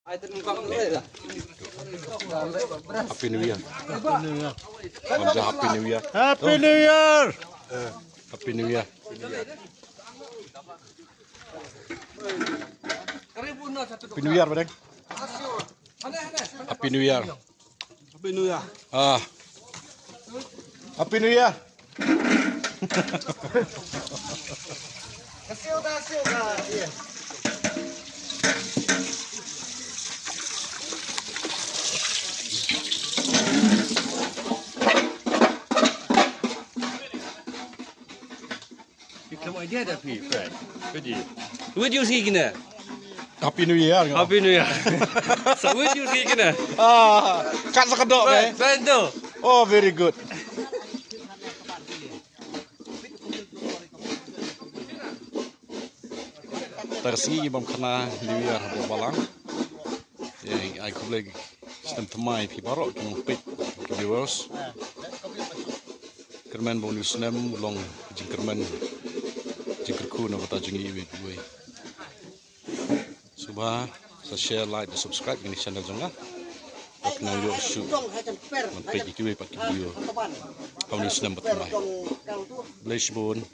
Happy New Year. Hamzah, Happy New Year. Happy New Year! Happy New Year. Happy New Year, Badeng. Happy New Year. Happy New Year. Ah. Happy New Year. Kasih ka. Iya. Kamu idea ada pi, Fred. Kerja. Would you see kena? Happy New Year. Happy New Year. So would you see kena? Ah, kat sekedok eh. Betul. Oh, very good. Tersi bam kena New Year balang. Ya, aku boleh sistem temai pi barok kena pit viewers. Kerman bonus nem long jingkerman jingkerku na bata jingi we we. Subha sa share like dan subscribe ini channel jonga. Pak nang yo shoot. Man page iki we pak video. Bonus nem batamai. Bless bon.